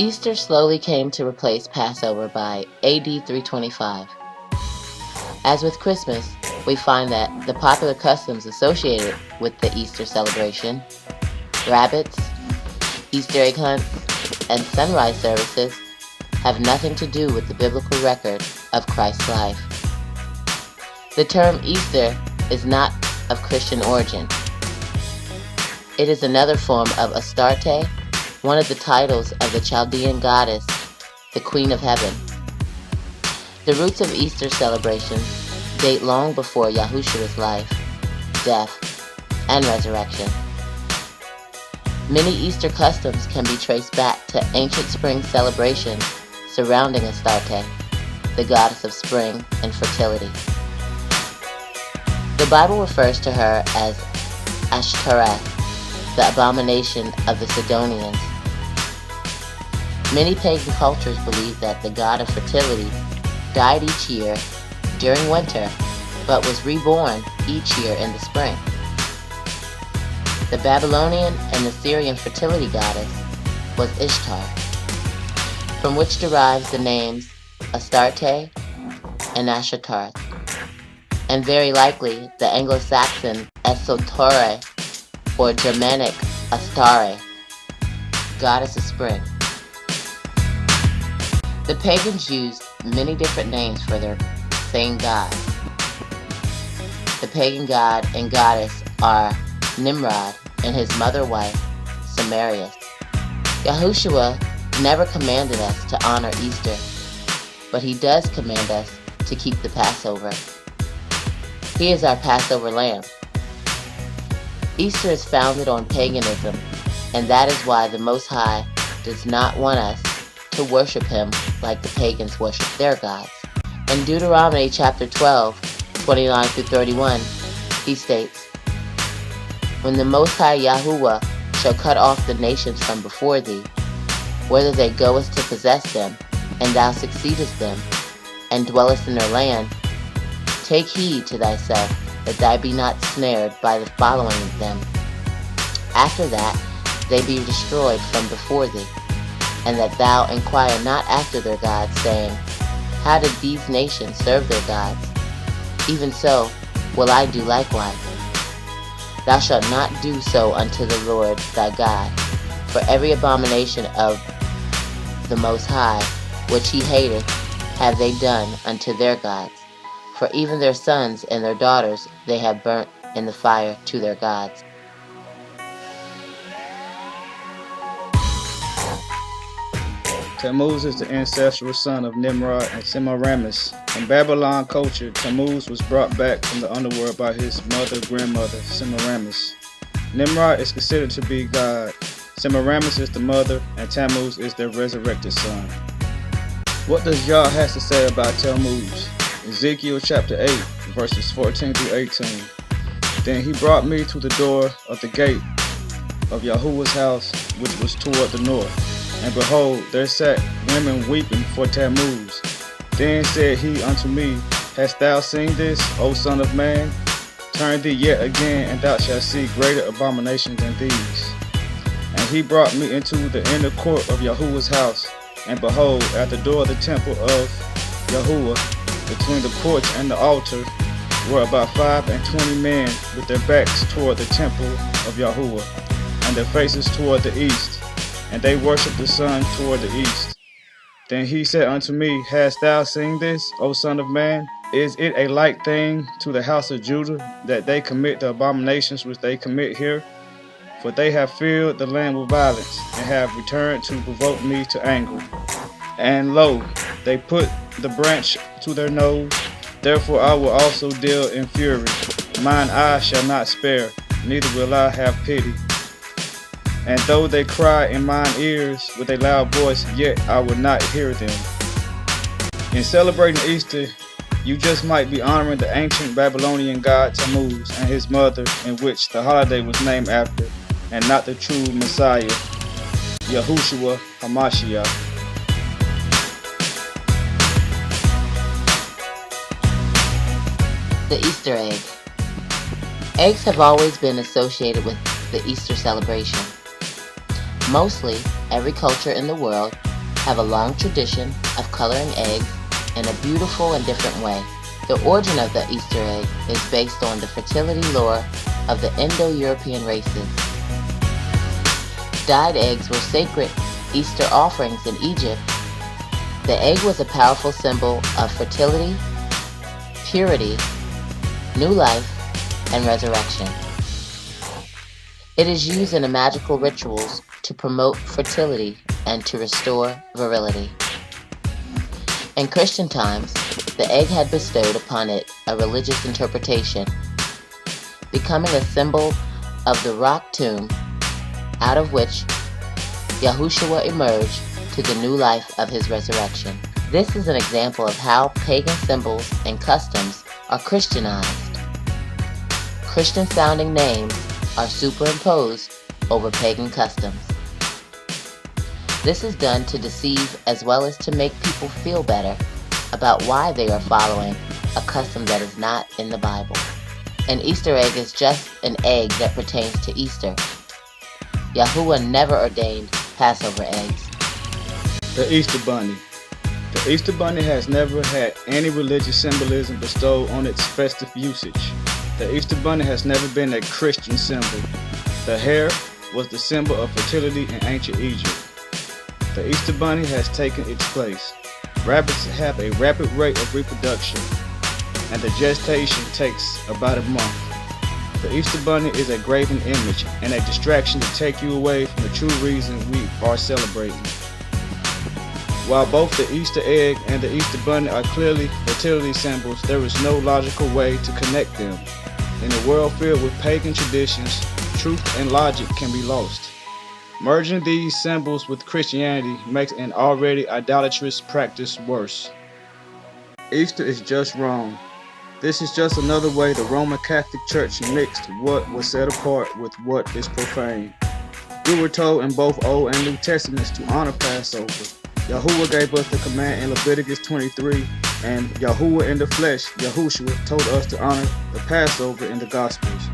Easter slowly came to replace Passover by AD 325. As with Christmas, we find that the popular customs associated with the Easter celebration, rabbits, Easter egg hunts, and sunrise services, have nothing to do with the biblical record of Christ's life. The term Easter is not of Christian origin. It is another form of Astarte, one of the titles of the Chaldean goddess, the Queen of Heaven. The roots of Easter celebrations date long before Yahushua's life, death, and resurrection. Many Easter customs can be traced back to ancient spring celebrations surrounding Astarte, the goddess of spring and fertility. The Bible refers to her as Ashtoreth, the abomination of the Sidonians. Many pagan cultures believe that the god of fertility died each year during winter, but was reborn each year in the spring. The Babylonian and Assyrian fertility goddess was Ishtar, from which derives the names Astarte and Ashtaroth, and very likely the Anglo-Saxon Esotore or Germanic Astare, goddess of spring. The pagans used many different names for their same god. The pagan god and goddess are Nimrod and his mother wife, Samaris. Yahushua never commanded us to honor Easter, but he does command us to keep the Passover. He is our Passover lamb. Easter is founded on paganism, and that is why the Most High does not want us to worship him like the pagans worship their gods. In Deuteronomy chapter 12, 29 through 31, he states, "When the Most High Yahuwah shall cut off the nations from before thee, whether they goest to possess them, and thou succeedest them, and dwellest in their land, take heed to thyself that thou be not snared by the following of them. After that they be destroyed from before thee, and that thou inquire not after their gods, saying, How did these nations serve their gods? Even so will I do likewise. Thou shalt not do so unto the Lord thy God, for every abomination of the Most High, which he hateth, have they done unto their gods. For even their sons and their daughters they have burnt in the fire to their gods." Tammuz is the ancestral son of Nimrod and Semiramis. In Babylon culture, Tammuz was brought back from the underworld by his mother-grandmother, Semiramis. Nimrod is considered to be God, Semiramis is the mother, and Tammuz is their resurrected son. What does Yah has to say about Tammuz? Ezekiel chapter 8, verses 14 through 18. "Then he brought me to the door of the gate of Yahuwah's house, which was toward the north. And behold, there sat women weeping for Tammuz. Then said he unto me, Hast thou seen this, O son of man? Turn thee yet again, and thou shalt see greater abominations than these. And he brought me into the inner court of Yahuwah's house. And behold, at the door of the temple of Yahuwah, between the porch and the altar, were about 25 men with their backs toward the temple of Yahuwah, and their faces toward the east. And they worshiped the sun toward the east. Then he said unto me, Hast thou seen this, O son of man? Is it a like thing to the house of Judah, that they commit the abominations which they commit here? For they have filled the land with violence, and have returned to provoke me to anger. And lo, they put the branch to their nose. Therefore I will also deal in fury. Mine eye shall not spare, neither will I have pity. And though they cry in mine ears with a loud voice, yet I will not hear them." In celebrating Easter, you just might be honoring the ancient Babylonian god Tammuz and his mother, in which the holiday was named after, and not the true Messiah, Yahushua HaMashiach. The Easter egg. Eggs have always been associated with the Easter celebration. Mostly, every culture in the world have a long tradition of coloring eggs in a beautiful and different way. The origin of the Easter egg is based on the fertility lore of the Indo-European races. Dyed eggs were sacred Easter offerings in Egypt. The egg was a powerful symbol of fertility, purity, new life, and resurrection. It is used in magical rituals to promote fertility and to restore virility. In Christian times, the egg had bestowed upon it a religious interpretation, becoming a symbol of the rock tomb out of which Yahushua emerged to the new life of his resurrection. This is an example of how pagan symbols and customs are Christianized. Christian-sounding names are superimposed over pagan customs. This is done to deceive as well as to make people feel better about why they are following a custom that is not in the Bible. An Easter egg is just an egg that pertains to Easter. Yahuwah never ordained Passover eggs. The Easter Bunny. The Easter Bunny has never had any religious symbolism bestowed on its festive usage. The Easter Bunny has never been a Christian symbol. The hare was the symbol of fertility in ancient Egypt. The Easter Bunny has taken its place. Rabbits have a rapid rate of reproduction, and the gestation takes about a month. The Easter Bunny is a graven image and a distraction to take you away from the true reason we are celebrating. While both the Easter egg and the Easter Bunny are clearly fertility symbols, there is no logical way to connect them. In a world filled with pagan traditions, truth and logic can be lost. Merging these symbols with Christianity makes an already idolatrous practice worse. Easter is just wrong. This is just another way the Roman Catholic Church mixed what was set apart with what is profane. We were told in both Old and New Testaments to honor Passover. Yahuwah gave us the command in Leviticus 23, and Yahuwah in the flesh, Yahushua, told us to honor the Passover in the Gospels.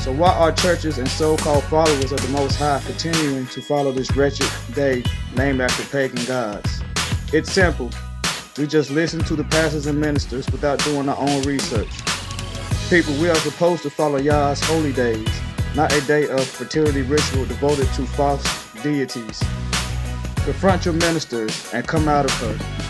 So why are churches and so-called followers of the Most High continuing to follow this wretched day named after pagan gods? It's simple. We just listen to the pastors and ministers without doing our own research. People, we are supposed to follow Yah's holy days, not a day of fertility ritual devoted to false deities. Confront your ministers and come out of her.